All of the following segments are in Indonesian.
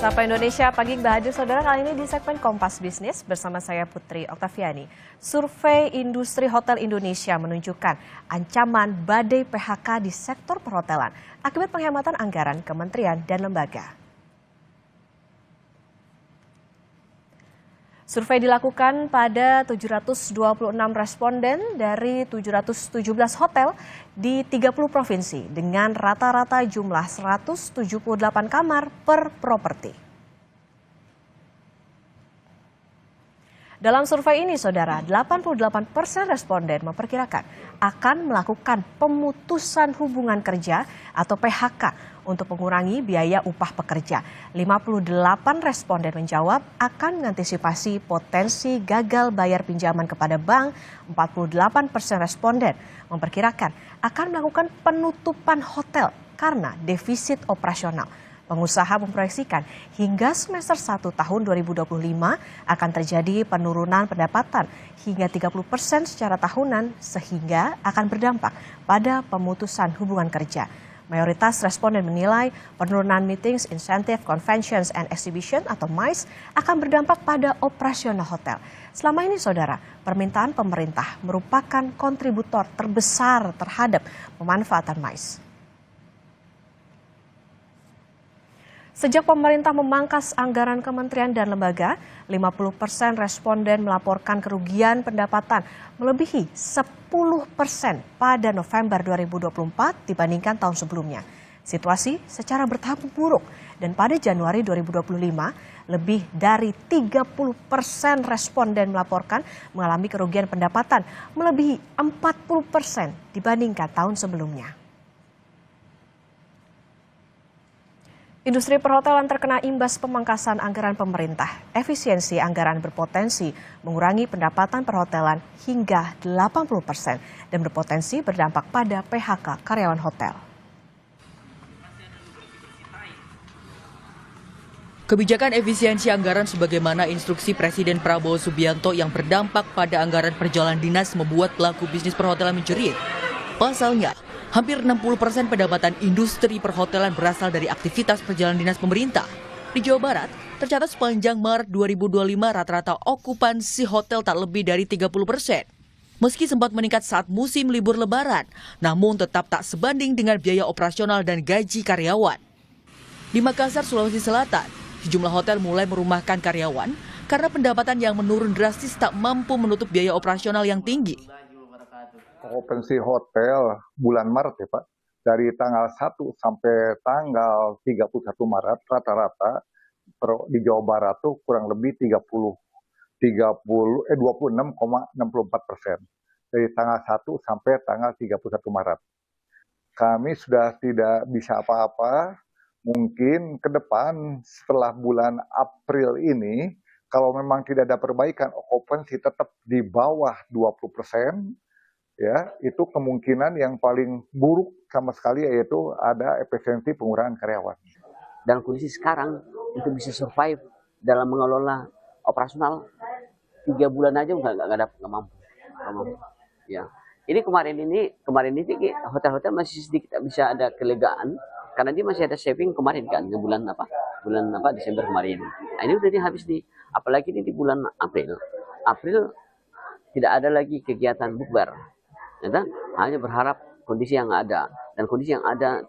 Sapa Indonesia pagi Mbak hadir saudara kali ini di segmen Kompas Bisnis bersama saya Putri Oktaviani. Survei industri hotel Indonesia menunjukkan ancaman badai PHK di sektor perhotelan akibat penghematan anggaran kementerian dan lembaga. Survei dilakukan pada 726 responden dari 717 hotel di 30 provinsi dengan rata-rata jumlah 178 kamar per properti. Dalam survei ini, saudara, 88% responden memperkirakan akan melakukan pemutusan hubungan kerja atau PHK untuk mengurangi biaya upah pekerja. 58 responden menjawab akan mengantisipasi potensi gagal bayar pinjaman kepada bank. 48% responden memperkirakan akan melakukan penutupan hotel karena defisit operasional. Pengusaha memproyeksikan hingga semester 1 tahun 2025 akan terjadi penurunan pendapatan hingga 30% secara tahunan sehingga akan berdampak pada pemutusan hubungan kerja. Mayoritas responden menilai penurunan meetings, incentive, conventions, and exhibition atau MICE akan berdampak pada operasional hotel. Selama ini, saudara, permintaan pemerintah merupakan kontributor terbesar terhadap pemanfaatan MICE. Sejak pemerintah memangkas anggaran kementerian dan lembaga, 50% responden melaporkan kerugian pendapatan melebihi 10% pada November 2024 dibandingkan tahun sebelumnya. Situasi secara bertahap buruk dan pada Januari 2025 lebih dari 30% responden melaporkan mengalami kerugian pendapatan melebihi 40% dibandingkan tahun sebelumnya. Industri perhotelan terkena imbas pemangkasan anggaran pemerintah. Efisiensi anggaran berpotensi mengurangi pendapatan perhotelan hingga 80% dan berpotensi berdampak pada PHK karyawan hotel. Kebijakan efisiensi anggaran sebagaimana instruksi Presiden Prabowo Subianto yang berdampak pada anggaran perjalanan dinas membuat pelaku bisnis perhotelan menjerit. Pasalnya, hampir 60% pendapatan industri perhotelan berasal dari aktivitas perjalanan dinas pemerintah. Di Jawa Barat, tercatat sepanjang Maret 2025 rata-rata okupansi hotel tak lebih dari 30%. Meski sempat meningkat saat musim libur lebaran, namun tetap tak sebanding dengan biaya operasional dan gaji karyawan. Di Makassar, Sulawesi Selatan, sejumlah hotel mulai merumahkan karyawan karena pendapatan yang menurun drastis tak mampu menutup biaya operasional yang tinggi. Okupansi hotel bulan Maret ya Pak, dari tanggal 1 sampai tanggal 31 Maret rata-rata di Jawa Barat tuh kurang lebih 26,64%. Dari tanggal 1 sampai tanggal 31 Maret. Kami sudah tidak bisa apa-apa, mungkin ke depan setelah bulan April ini, kalau memang tidak ada perbaikan, okupansi tetap di bawah 20%, ya, itu kemungkinan yang paling buruk sama sekali yaitu ada efisiensi pengurangan karyawan. Dan kondisi sekarang itu bisa survive dalam mengelola operasional 3 bulan aja nggak mampu. Ya. Ini kemarin ini hotel-hotel masih sedikit bisa ada kelegaan karena dia masih ada saving kemarin kan di bulan Desember kemarin. Nah, ini udah habis nih, apalagi ini di bulan April tidak ada lagi kegiatan bukber. Hanya berharap kondisi yang ada dan kondisi yang ada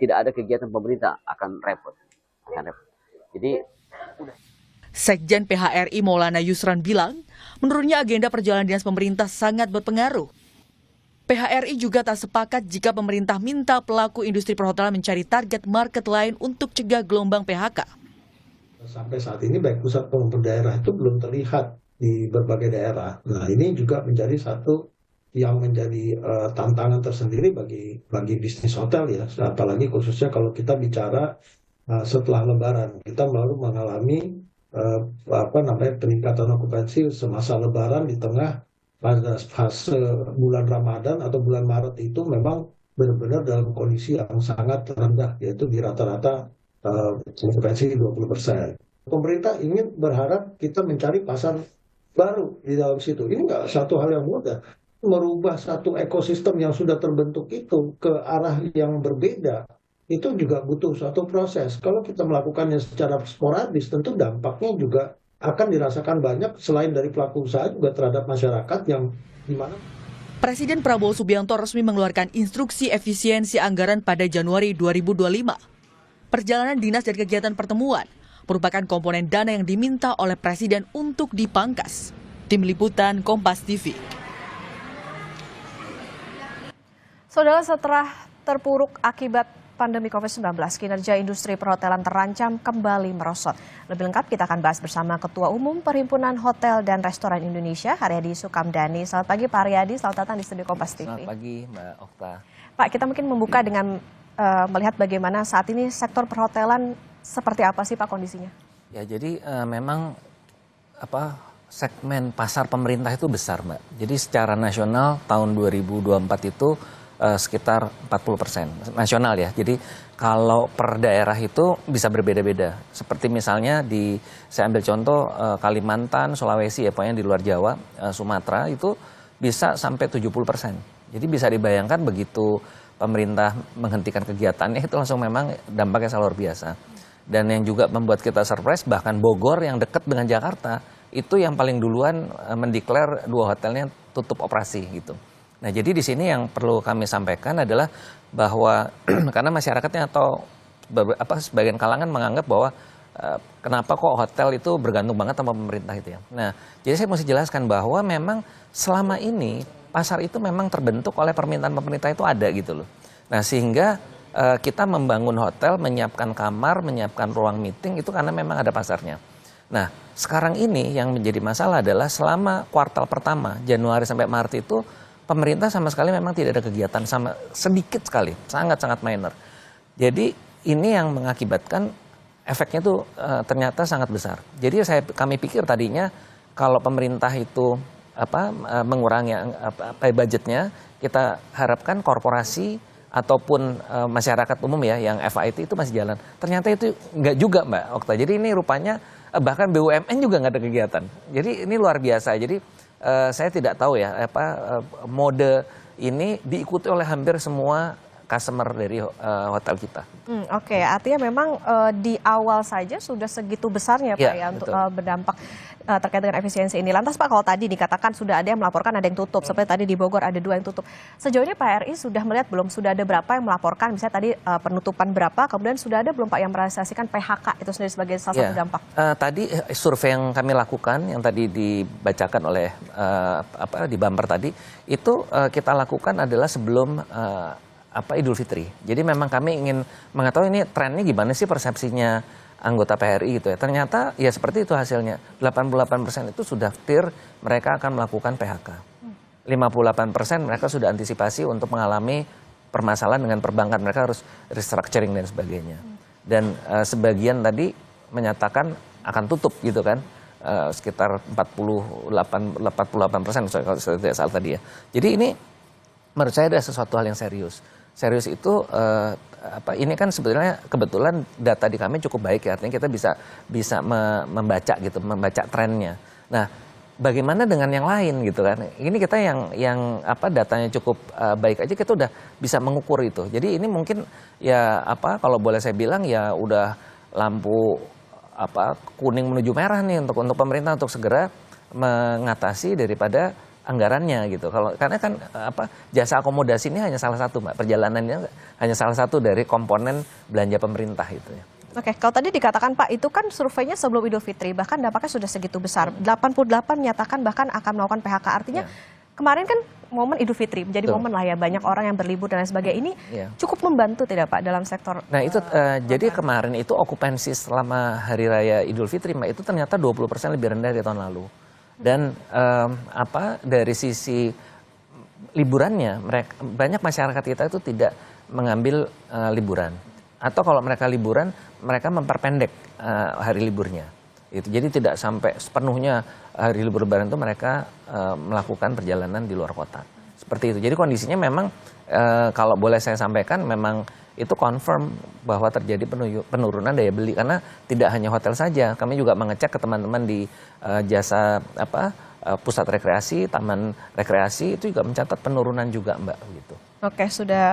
tidak ada kegiatan pemerintah akan repot. Jadi Sekjen PHRI Maulana Yusran bilang, menurunnya agenda perjalanan dinas pemerintah sangat berpengaruh. PHRI juga tak sepakat jika pemerintah minta pelaku industri perhotelan mencari target market lain untuk cegah gelombang PHK. Sampai saat ini baik pusat maupun daerah itu belum terlihat di berbagai daerah. Nah, ini juga menjadi satu yang menjadi tantangan tersendiri bagi bisnis hotel ya, apalagi khususnya kalau kita bicara setelah Lebaran, kita baru mengalami peningkatan okupansi semasa Lebaran di tengah pada fase bulan Ramadan atau bulan Maret itu memang benar-benar dalam kondisi yang sangat rendah, yaitu di rata-rata okupansi 20%. Pemerintah ingin berharap kita mencari pasar baru di dalam situ. Ini nggak satu hal yang mudah. Merubah satu ekosistem yang sudah terbentuk itu ke arah yang berbeda itu juga butuh suatu proses. Kalau kita melakukannya secara sporadis, tentu dampaknya juga akan dirasakan banyak selain dari pelaku usaha juga terhadap masyarakat yang di mana. Presiden Prabowo Subianto resmi mengeluarkan instruksi efisiensi anggaran pada Januari 2025. Perjalanan dinas dan kegiatan pertemuan merupakan komponen dana yang diminta oleh Presiden untuk dipangkas. Tim Liputan Kompas TV. Saudara, setelah terpuruk akibat pandemi COVID-19, kinerja industri perhotelan terancam kembali merosot. Lebih lengkap kita akan bahas bersama Ketua Umum Perhimpunan Hotel dan Restoran Indonesia, Haryadi Sukamdhani. Selamat pagi Pak Haryadi, selamat datang di studio Kompas TV. Selamat pagi Mbak Okta. Pak, kita mungkin membuka dengan melihat bagaimana saat ini sektor perhotelan seperti apa sih Pak kondisinya? Ya jadi memang segmen pasar pemerintah itu besar Mbak. Jadi secara nasional tahun 2024 itu sekitar 40% nasional ya. Jadi kalau per daerah itu bisa berbeda-beda. Seperti misalnya saya ambil contoh Kalimantan, Sulawesi ya, pokoknya di luar Jawa, Sumatera itu bisa sampai 70%. Jadi bisa dibayangkan begitu pemerintah menghentikan kegiatannya itu langsung memang dampaknya sangat luar biasa. Dan yang juga membuat kita surprise, bahkan Bogor yang dekat dengan Jakarta itu yang paling duluan mendeklar 2 hotelnya tutup operasi gitu. Nah, jadi di sini yang perlu kami sampaikan adalah bahwa karena masyarakatnya atau sebagian kalangan menganggap bahwa kenapa kok hotel itu bergantung banget sama pemerintah itu ya. Nah, jadi saya mesti jelaskan bahwa memang selama ini pasar itu memang terbentuk oleh permintaan pemerintah itu ada gitu loh. Nah, sehingga kita membangun hotel, menyiapkan kamar, menyiapkan ruang meeting itu karena memang ada pasarnya. Nah, sekarang ini yang menjadi masalah adalah selama kuartal pertama, Januari sampai Maret itu pemerintah sama sekali memang tidak ada kegiatan, sama sedikit sekali, sangat-sangat minor. Jadi ini yang mengakibatkan efeknya itu ternyata sangat besar. Jadi kami pikir tadinya kalau pemerintah itu mengurangi budgetnya, kita harapkan korporasi ataupun masyarakat umum ya yang FIT itu masih jalan. Ternyata itu enggak juga Mbak Okta. Jadi ini rupanya bahkan BUMN juga nggak ada kegiatan. Jadi ini luar biasa. Jadi saya tidak tahu ya mode ini diikuti oleh hampir semua customer dari hotel kita. Oke, artinya memang di awal saja sudah segitu besarnya Pak ya untuk berdampak terkait dengan efisiensi ini. Lantas Pak, kalau tadi dikatakan sudah ada yang melaporkan ada yang tutup, seperti tadi di Bogor ada 2 yang tutup. Sejauh ini Pak RI sudah melihat belum, sudah ada berapa yang melaporkan, misalnya tadi penutupan berapa, kemudian sudah ada belum Pak yang merealisasikan PHK itu sendiri sebagai salah satu dampak? Tadi survei yang kami lakukan, yang tadi dibacakan oleh di bumper tadi, itu kita lakukan adalah sebelum Idul Fitri. Jadi memang kami ingin mengetahui ini trennya gimana sih persepsinya anggota PHRI gitu ya. Ternyata ya seperti itu hasilnya. 88% itu sudah clear mereka akan melakukan PHK. 58% mereka sudah antisipasi untuk mengalami permasalahan dengan perbankan. Mereka harus restructuring dan sebagainya. Dan sebagian tadi menyatakan akan tutup gitu kan. Sekitar 48% kalau saya tidak salah tadi ya. Jadi ini menurut saya ada sesuatu hal yang serius. Serius itu ini kan sebetulnya kebetulan data di kami cukup baik ya, artinya kita bisa membaca gitu, membaca trennya. Nah, bagaimana dengan yang lain gitu kan? Ini kita yang datanya cukup baik aja kita udah bisa mengukur itu. Jadi ini mungkin ya kalau boleh saya bilang ya udah lampu kuning menuju merah nih untuk pemerintah untuk segera mengatasi daripada anggarannya gitu. Karena kan jasa akomodasi ini hanya salah satu Mbak, perjalanannya hanya salah satu dari komponen belanja pemerintah itu ya. Oke, kalau tadi dikatakan Pak itu kan surveinya sebelum Idul Fitri, bahkan dampaknya sudah segitu besar. 88 menyatakan bahkan akan melakukan PHK. Artinya kemarin kan momen Idul Fitri menjadi momen lah ya, banyak orang yang berlibur dan lain sebagainya. Ini cukup membantu tidak Pak dalam sektor? Nah itu jadi kemarin itu okupansi selama Hari Raya Idul Fitri Mbak itu ternyata 20% lebih rendah dari tahun lalu. Dan dari sisi liburannya, banyak masyarakat kita itu tidak mengambil liburan, atau kalau mereka liburan mereka memperpendek hari liburnya. Jadi tidak sampai sepenuhnya hari libur Lebaran itu mereka melakukan perjalanan di luar kota. Seperti itu. Jadi kondisinya memang kalau boleh saya sampaikan memang itu confirm bahwa terjadi penurunan daya beli karena tidak hanya hotel saja, kami juga mengecek ke teman-teman di jasa pusat rekreasi, taman rekreasi itu juga mencatat penurunan juga Mbak gitu. Oke, sudah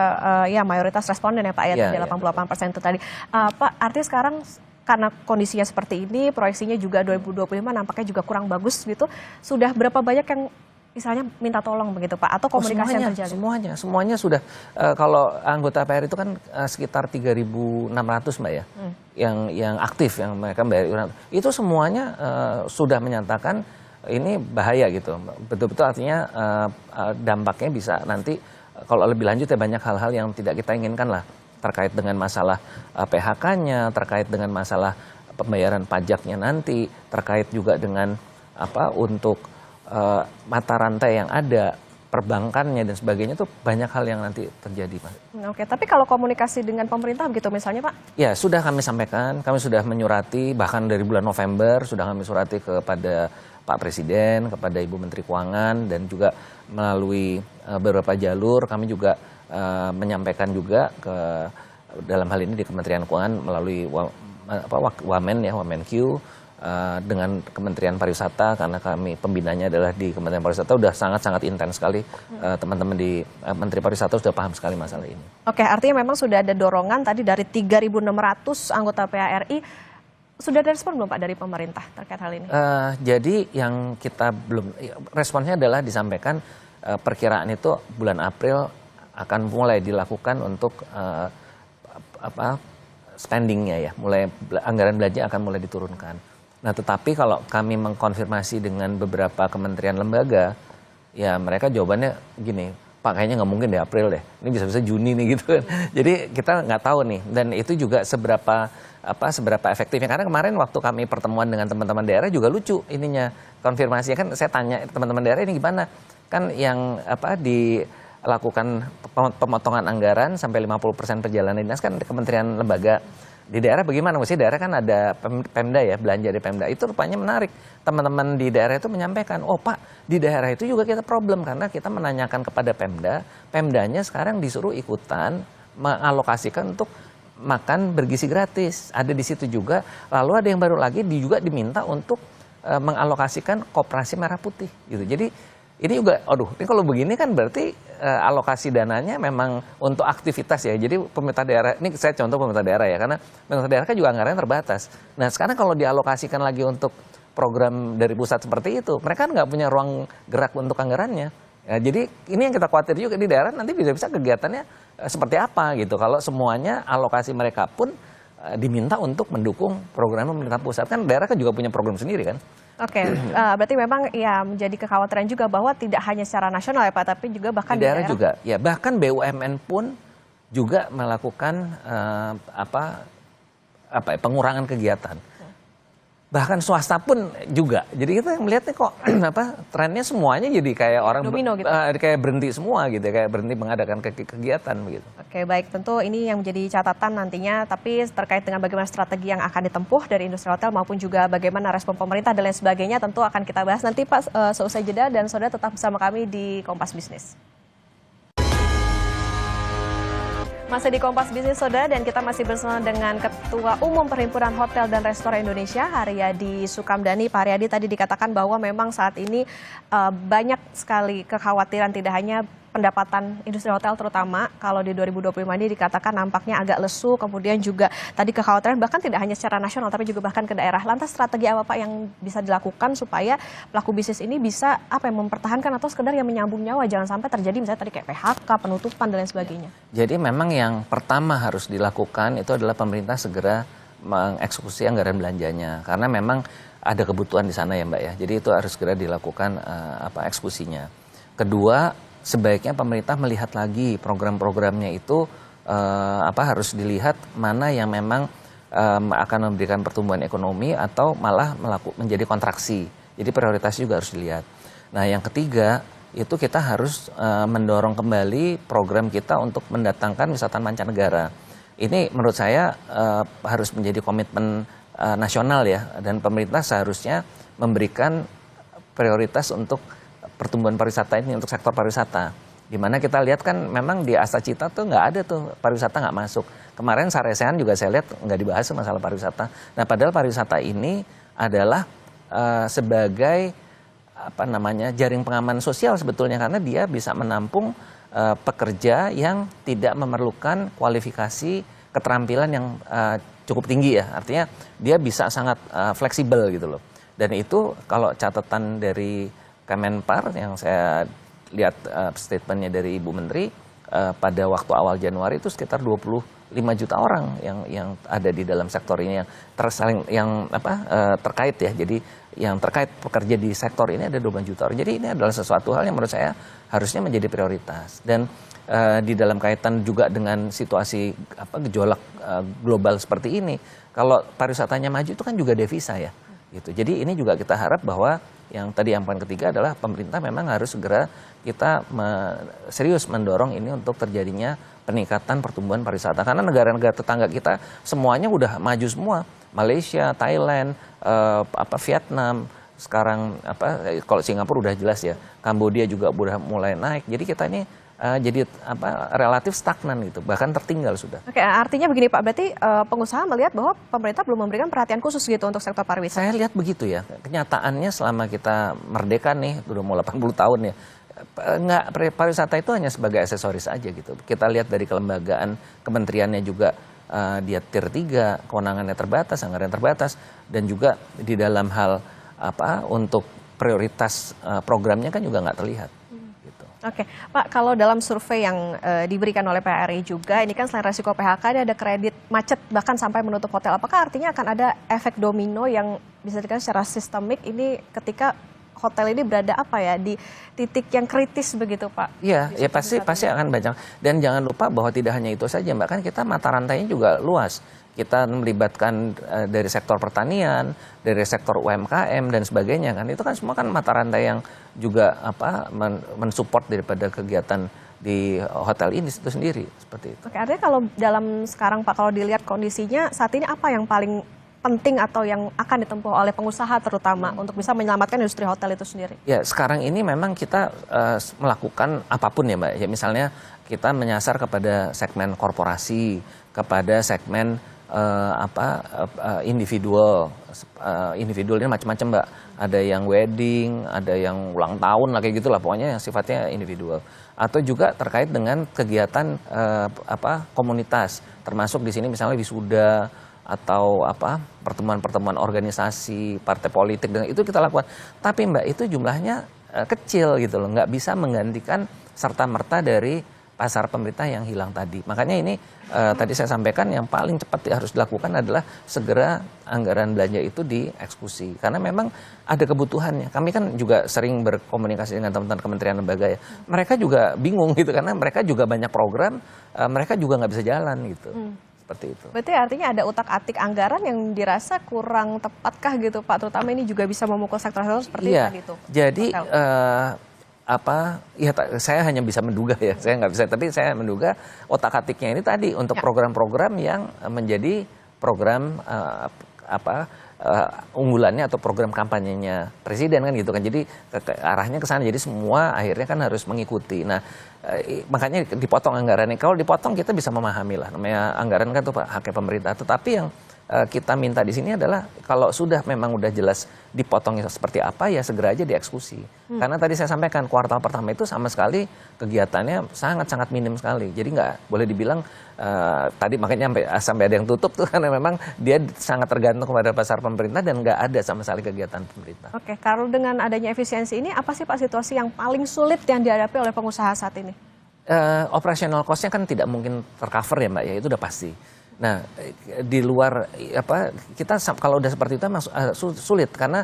ya mayoritas responden ya Pak ya, Ya, tadi 88% itu tadi. Pak, artinya sekarang karena kondisinya seperti ini, proyeksinya juga 2025 nampaknya juga kurang bagus gitu. Sudah berapa banyak yang misalnya minta tolong begitu Pak, atau komunikasi yang terjalin? Semuanya sudah. Kalau anggota PR itu kan sekitar 3.600 Mbak ya, yang aktif, yang mereka bayar iuran. Itu semuanya sudah menyatakan ini bahaya gitu. Betul-betul artinya dampaknya bisa nanti kalau lebih lanjut ya banyak hal-hal yang tidak kita inginkan lah, terkait dengan masalah PHK-nya, terkait dengan masalah pembayaran pajaknya nanti, terkait juga dengan untuk mata rantai yang ada, perbankannya dan sebagainya, itu banyak hal yang nanti terjadi, Pak. Oke, tapi kalau komunikasi dengan pemerintah begitu misalnya Pak? Ya, sudah kami sampaikan, kami sudah menyurati, bahkan dari bulan November sudah kami surati kepada Pak Presiden, kepada Ibu Menteri Keuangan, dan juga melalui beberapa jalur kami juga menyampaikan juga ke dalam hal ini di Kementerian Keuangan melalui Wamen ya, Wamenq, dengan Kementerian Pariwisata, karena kami pembinanya adalah di Kementerian Pariwisata, udah sangat-sangat intens sekali. Teman-teman di Menteri Pariwisata sudah paham sekali masalah ini. Oke, artinya memang sudah ada dorongan tadi dari 3.600 anggota PARI. Sudah ada respon belum Pak dari pemerintah terkait hal ini? Jadi yang kita belum, responsnya adalah disampaikan perkiraan itu bulan April akan mulai dilakukan untuk spendingnya ya, mulai anggaran belanja akan mulai diturunkan. Nah, tetapi kalau kami mengkonfirmasi dengan beberapa kementerian lembaga, ya mereka jawabannya gini, Pak kayaknya nggak mungkin di April deh, ini bisa-bisa Juni nih gitu kan. Jadi kita nggak tahu nih, dan itu juga seberapa efektifnya. Karena kemarin waktu kami pertemuan dengan teman-teman daerah juga lucu ininya, konfirmasi kan saya tanya teman-teman daerah ini gimana, kan yang dilakukan pemotongan anggaran sampai 50% perjalanan dinas kan kementerian lembaga. Di daerah bagaimana? Maksudnya daerah kan ada Pemda ya, belanja di Pemda. Itu rupanya menarik. Teman-teman di daerah itu menyampaikan, oh Pak, di daerah itu juga kita problem karena kita menanyakan kepada Pemda, Pemdanya sekarang disuruh ikutan mengalokasikan untuk makan bergizi gratis. Ada di situ juga. Lalu ada yang baru lagi juga diminta untuk mengalokasikan koperasi merah putih gitu. Jadi ini juga, ini kalau begini kan berarti alokasi dananya memang untuk aktivitas ya. Jadi pemerintah daerah, ini saya contoh pemerintah daerah ya, karena pemerintah daerah kan juga anggarannya terbatas. Nah sekarang kalau dialokasikan lagi untuk program dari pusat seperti itu, mereka kan nggak punya ruang gerak untuk anggarannya. Ya, jadi ini yang kita khawatir juga di daerah nanti bisa-bisa kegiatannya seperti apa gitu. Kalau semuanya alokasi mereka pun diminta untuk mendukung program pemerintah pusat, kan daerah kan juga punya program sendiri kan. Oke, berarti memang ya menjadi kekhawatiran juga bahwa tidak hanya secara nasional ya Pak, tapi juga bahkan di daerah juga. Ya, bahkan BUMN pun juga melakukan pengurangan kegiatan. Bahkan swasta pun juga. Jadi kita melihatnya kok trennya semuanya jadi kayak orang domino gitu. Kayak berhenti semua gitu, kayak berhenti mengadakan kegiatan begitu. Oke, baik, tentu ini yang menjadi catatan nantinya, tapi terkait dengan bagaimana strategi yang akan ditempuh dari industri hotel maupun juga bagaimana respon pemerintah dan lain sebagainya tentu akan kita bahas nanti Pak seusai jeda, dan saudara tetap bersama kami di Kompas Bisnis. Masih di Kompas Bisnis Saudara, dan kita masih bersama dengan Ketua Umum Perhimpunan Hotel dan Restoran Indonesia, Haryadi Sukamdhani. Pak Haryadi, tadi dikatakan bahwa memang saat ini banyak sekali kekhawatiran, tidak hanya pendapatan industri hotel terutama kalau di 2025 ini dikatakan nampaknya agak lesu, kemudian juga tadi kekhawatiran bahkan tidak hanya secara nasional tapi juga bahkan ke daerah. Lantas strategi apa Pak yang bisa dilakukan supaya pelaku bisnis ini bisa mempertahankan atau sekedar yang menyambung nyawa, jangan sampai terjadi misalnya tadi kayak PHK, penutupan dan lain sebagainya. Jadi memang yang pertama harus dilakukan itu adalah pemerintah segera mengeksekusi anggaran belanjanya, karena memang ada kebutuhan di sana ya Mbak ya. Jadi itu harus segera dilakukan eksekusinya. Kedua, sebaiknya pemerintah melihat lagi program-programnya itu harus dilihat mana yang memang akan memberikan pertumbuhan ekonomi atau malah menjadi kontraksi. Jadi prioritas juga harus dilihat. Nah, yang ketiga itu kita harus mendorong kembali program kita untuk mendatangkan wisatawan mancanegara. Ini menurut saya harus menjadi komitmen nasional ya, dan pemerintah seharusnya memberikan prioritas untuk pertumbuhan pariwisata ini, untuk sektor pariwisata. Dimana kita lihat kan memang di Astacita tuh nggak ada tuh pariwisata nggak masuk. Kemarin Saresean juga saya lihat nggak dibahas masalah pariwisata. Nah padahal pariwisata ini adalah sebagai jaring pengaman sosial sebetulnya, karena dia bisa menampung pekerja yang tidak memerlukan kualifikasi keterampilan yang cukup tinggi ya. Artinya dia bisa sangat fleksibel gitu loh. Dan itu kalau catatan dari Kemenpar yang saya lihat statementnya dari Ibu Menteri pada waktu awal Januari itu sekitar 25 juta orang yang ada di dalam sektor ini yang terkait ya. Jadi yang terkait pekerja di sektor ini ada 20 juta orang. Jadi ini adalah sesuatu hal yang menurut saya harusnya menjadi prioritas. Dan di dalam kaitan juga dengan situasi gejolak global seperti ini, kalau pariwisatanya maju itu kan juga devisa ya. Gitu. Jadi ini juga kita harap bahwa yang tadi yang poin ketiga adalah pemerintah memang harus segera kita serius mendorong ini untuk terjadinya peningkatan pertumbuhan pariwisata. Karena negara-negara tetangga kita semuanya udah maju semua. Malaysia, Thailand, Vietnam, sekarang kalau Singapura udah jelas ya. Kambodia juga udah mulai naik. Jadi kita ini jadi relatif stagnan gitu, bahkan tertinggal sudah. Oke, artinya begini Pak, berarti pengusaha melihat bahwa pemerintah belum memberikan perhatian khusus gitu untuk sektor pariwisata. Saya lihat begitu ya. Kenyataannya selama kita merdeka nih, udah mau 80 tahun ya, pariwisata itu hanya sebagai aksesoris aja gitu. Kita lihat dari kelembagaan kementeriannya juga dia tier 3, kewenangannya terbatas, anggaran terbatas, dan juga di dalam hal untuk prioritas programnya kan juga nggak terlihat. Oke, Pak, kalau dalam survei yang diberikan oleh PRI juga, ini kan selain resiko PHK, ini ada kredit macet bahkan sampai menutup hotel. Apakah artinya akan ada efek domino yang bisa dikatakan secara sistemik ini ketika hotel ini berada di titik yang kritis begitu, Pak? Iya, ya pasti akan banyak. Dan jangan lupa bahwa tidak hanya itu saja, Mbak, kan kita mata rantainya juga luas. Kita melibatkan dari sektor pertanian, dari sektor UMKM dan sebagainya kan. Itu kan semua kan mata rantai yang juga mensupport daripada kegiatan di hotel ini itu sendiri seperti itu. Oke, artinya kalau dalam sekarang Pak, kalau dilihat kondisinya saat ini apa yang paling penting atau yang akan ditempuh oleh pengusaha terutama untuk bisa menyelamatkan industri hotel itu sendiri? Ya, sekarang ini memang kita melakukan apapun ya Mbak. Ya misalnya kita menyasar kepada segmen korporasi, kepada segmen individual ini macam-macam Mbak. Ada yang wedding, ada yang ulang tahun lah kayak gitulah, pokoknya yang sifatnya individual. Atau juga terkait dengan kegiatan komunitas, termasuk di sini misalnya wisuda atau pertemuan-pertemuan organisasi, partai politik, dan itu kita lakukan. Tapi Mbak, itu jumlahnya kecil gitu loh, nggak bisa menggantikan serta-merta dari pasar pemerintah yang hilang tadi. Makanya ini tadi saya sampaikan yang paling cepat harus dilakukan adalah segera anggaran belanja itu dieksekusi. Karena memang ada kebutuhannya. Kami kan juga sering berkomunikasi dengan teman-teman kementerian lembaga ya. Mereka juga bingung gitu karena mereka juga banyak program, mereka juga nggak bisa jalan gitu. Seperti itu. Berarti artinya ada utak-atik anggaran yang dirasa kurang tepatkah gitu Pak? Terutama ini juga bisa memukul sektor seperti tadi itu. Jadi saya hanya bisa menduga ya, saya nggak bisa, tapi saya menduga otak-atiknya ini tadi untuk program-program yang menjadi program unggulannya atau program kampanyenya presiden kan gitu kan, jadi arahnya ke sana, jadi semua akhirnya kan harus mengikuti. Nah makanya dipotong anggarannya. Kalau dipotong kita bisa memahami lah, namanya anggaran kan tuh haknya pemerintah. Tetapi yang kita minta di sini adalah kalau sudah memang udah jelas dipotongnya seperti apa ya segera aja dieksekusi. Karena tadi saya sampaikan kuartal pertama itu sama sekali kegiatannya sangat-sangat minim sekali. Jadi nggak boleh dibilang tadi makanya sampai ada yang tutup tuh karena memang dia sangat tergantung kepada pasar pemerintah dan nggak ada sama sekali kegiatan pemerintah. Oke, kalau dengan adanya efisiensi ini apa sih Pak situasi yang paling sulit yang dihadapi oleh pengusaha saat ini? Operational cost-nya kan tidak mungkin tercover ya Mbak ya, itu udah pasti. Nah, di luar kita kalau udah seperti itu sulit karena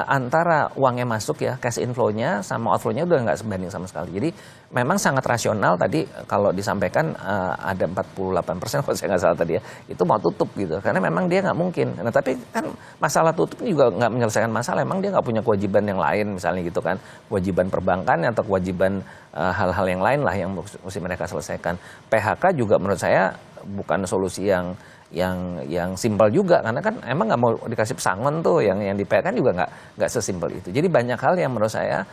antara uangnya masuk ya, cash inflow-nya sama outflow-nya udah nggak sebanding sama sekali. Jadi memang sangat rasional tadi kalau disampaikan ada 48% kalau saya nggak salah tadi ya, itu mau tutup gitu. Karena memang dia nggak mungkin. Nah, tapi kan masalah tutup juga nggak menyelesaikan masalah. Emang dia nggak punya kewajiban yang lain misalnya gitu kan. Kewajiban perbankan atau kewajiban hal-hal yang lain lah yang mesti mereka selesaikan. PHK juga menurut saya bukan solusi yang simpel juga karena kan emang nggak mau dikasih pesangon tuh yang di PHK kan juga nggak sesimpel itu. Jadi banyak hal yang menurut saya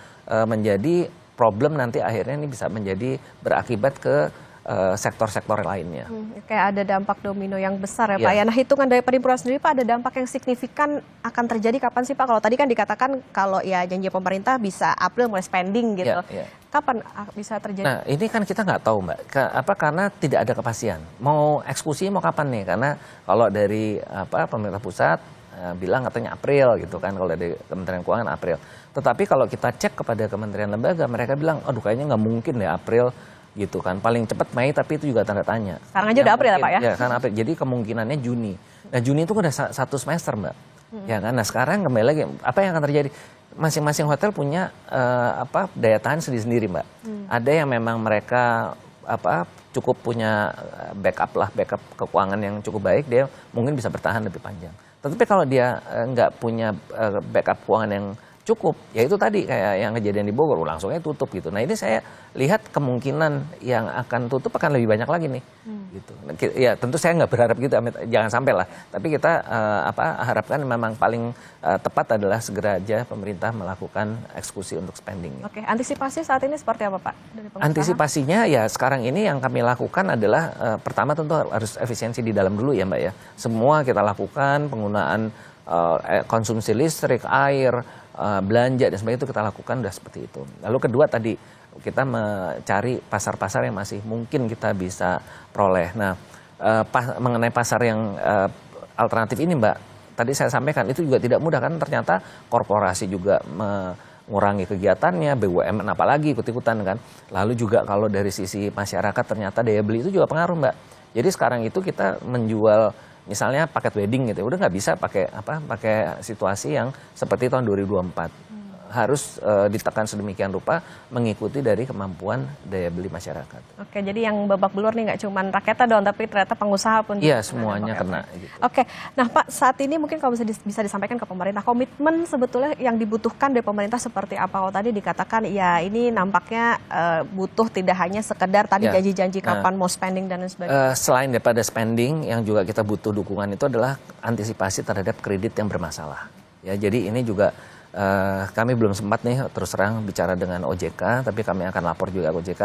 menjadi problem nanti akhirnya ini bisa menjadi berakibat ke sektor-sektor lainnya. Kayak ada dampak domino yang besar ya Iya. Pak ya. Nah hitungan dari Perhimpunan sendiri Pak, ada dampak yang signifikan akan terjadi kapan sih Pak? Kalau tadi kan dikatakan kalau ya janji pemerintah bisa April mulai spending gitu. Iya. Kapan bisa terjadi? Nah, ini kan kita nggak tahu, Mbak. Karena tidak ada kepastian. Mau eksekusi mau kapan nih? Karena kalau dari pemerintah pusat bilang katanya April gitu kan, kalau dari Kementerian Keuangan April. Tetapi kalau kita cek kepada kementerian lembaga, mereka bilang, aduh kayaknya nggak mungkin deh April gitu kan. Paling cepat Mei, tapi itu juga tanda tanya. Sekarang aja udah April ya Pak ya? Ya, karena April. Jadi kemungkinannya Juni. Nah, Juni itu udah satu semester, Mbak. Ya kan. Nah, sekarang kembali lagi, apa yang akan terjadi? Masing-masing hotel punya daya tahan sendiri-sendiri, Mbak. Ada yang memang mereka cukup punya backup keuangan yang cukup baik, dia mungkin bisa bertahan lebih panjang. Tetapi kalau dia nggak punya backup keuangan yang cukup, ya itu tadi kayak yang kejadian di Bogor, langsungnya tutup gitu. Nah ini saya lihat kemungkinan yang akan tutup akan lebih banyak lagi nih. Gitu. Ya tentu saya nggak berharap gitu, jangan sampai lah. Tapi kita harapkan memang paling tepat adalah segera aja pemerintah melakukan eksekusi untuk spending. Oke, antisipasi saat ini seperti apa Pak? Dari pengusaha? Antisipasinya ya sekarang ini yang kami lakukan adalah pertama tentu harus efisiensi di dalam dulu ya Mbak ya. Semua kita lakukan, penggunaan konsumsi listrik, air, belanja dan sebagainya itu kita lakukan udah seperti itu. Lalu kedua tadi kita mencari pasar-pasar yang masih mungkin kita bisa peroleh. Nah mengenai pasar yang alternatif ini Mbak, tadi saya sampaikan itu juga tidak mudah kan, ternyata korporasi juga mengurangi kegiatannya, BUMN apalagi ikut-ikutan kan. Lalu juga kalau dari sisi masyarakat ternyata daya beli itu juga pengaruh Mbak. Jadi sekarang itu kita menjual misalnya paket wedding gitu, udah nggak bisa pakai situasi yang seperti tahun 2024. Harus ditekan sedemikian rupa mengikuti dari kemampuan daya beli masyarakat. Oke, jadi yang babak belur nih nggak cuma rakyatnya doang, tapi ternyata pengusaha pun. Iya, semuanya kena. Gitu. Oke, nah Pak, saat ini mungkin kalau bisa disampaikan ke pemerintah, komitmen sebetulnya yang dibutuhkan dari pemerintah seperti apa? Kalau tadi dikatakan ya ini nampaknya butuh tidak hanya sekedar tadi janji-janji kapan mau spending dan lain sebagainya. Selain daripada spending, yang juga kita butuh dukungan itu adalah antisipasi terhadap kredit yang bermasalah. Ya, jadi ini juga kami belum sempat nih terus terang bicara dengan OJK, tapi kami akan lapor juga ke OJK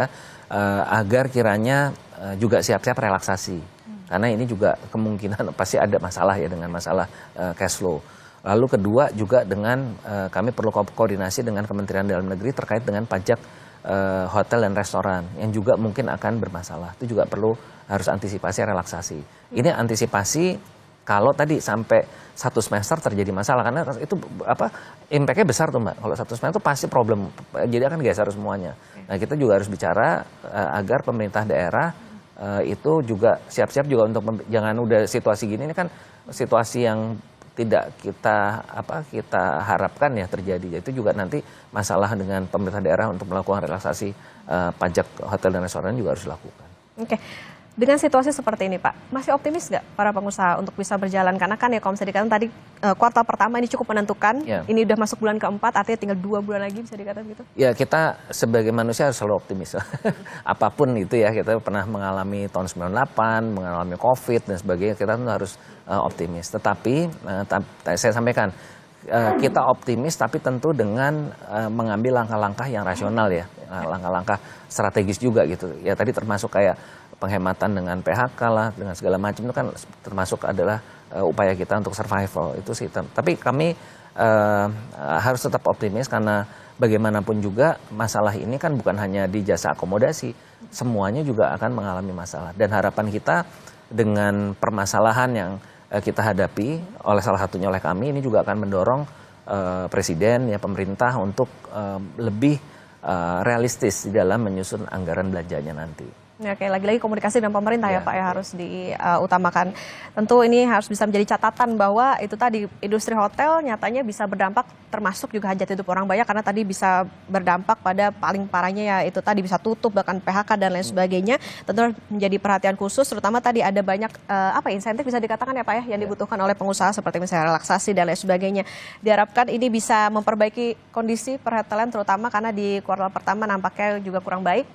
agar kiranya juga siap-siap relaksasi. Karena ini juga kemungkinan pasti ada masalah ya dengan masalah cash flow. Lalu kedua juga dengan kami perlu koordinasi dengan Kementerian Dalam Negeri terkait dengan pajak hotel dan restoran yang juga mungkin akan bermasalah. Itu juga harus antisipasi relaksasi. Ini antisipasi kalau tadi sampai satu semester terjadi masalah, karena itu impact-nya besar tuh Mbak. Kalau satu semester itu pasti problem, jadi akan geser semuanya. Nah kita juga harus bicara agar pemerintah daerah itu juga siap-siap juga untuk jangan udah situasi gini, ini kan situasi yang tidak kita harapkan ya terjadi. Itu juga nanti masalah dengan pemerintah daerah untuk melakukan relaksasi pajak hotel dan restoran juga harus dilakukan. Oke. Dengan situasi seperti ini Pak, masih optimis nggak para pengusaha untuk bisa berjalan? Karena kan ya kalau bisa dikatakan tadi kuartal pertama ini cukup menentukan, ini udah masuk bulan keempat, artinya tinggal 2 bulan lagi bisa dikatakan gitu? Ya kita sebagai manusia harus selalu optimis. Apapun itu ya, kita pernah mengalami tahun 98, mengalami COVID dan sebagainya, kita tuh harus optimis. Tetapi saya sampaikan, kita optimis tapi tentu dengan mengambil langkah-langkah yang rasional ya, langkah-langkah strategis juga gitu. Ya tadi termasuk kayak penghematan dengan PHK lah, dengan segala macam itu kan termasuk adalah upaya kita untuk survival itu sih. Tapi kami harus tetap optimis karena bagaimanapun juga masalah ini kan bukan hanya di jasa akomodasi, semuanya juga akan mengalami masalah. Dan harapan kita dengan permasalahan yang kita hadapi salah satunya oleh kami, ini juga akan mendorong presiden ya pemerintah untuk lebih realistis di dalam menyusun anggaran belanjanya nanti. Oke, lagi-lagi komunikasi dengan pemerintah ya Pak ya harus diutamakan. Tentu ini harus bisa menjadi catatan bahwa itu tadi industri hotel nyatanya bisa berdampak, termasuk juga hajat hidup orang banyak karena tadi bisa berdampak pada paling parahnya ya itu tadi bisa tutup bahkan PHK dan lain sebagainya. Tentu menjadi perhatian khusus, terutama tadi ada banyak insentif bisa dikatakan ya Pak ya yang dibutuhkan oleh pengusaha seperti misalnya relaksasi dan lain sebagainya. Diharapkan ini bisa memperbaiki kondisi perhotelan terutama karena di kuartal pertama nampaknya juga kurang baik.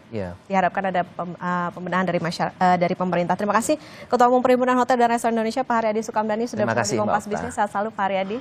Diharapkan ada pembenahan dari pemerintah. Terima kasih Ketua Umum Perhimpunan Hotel dan Restoran Indonesia Pak Haryadi Sukamdhani sudah bersama di Kompas Bisnis. Sehat selalu Pak Haryadi.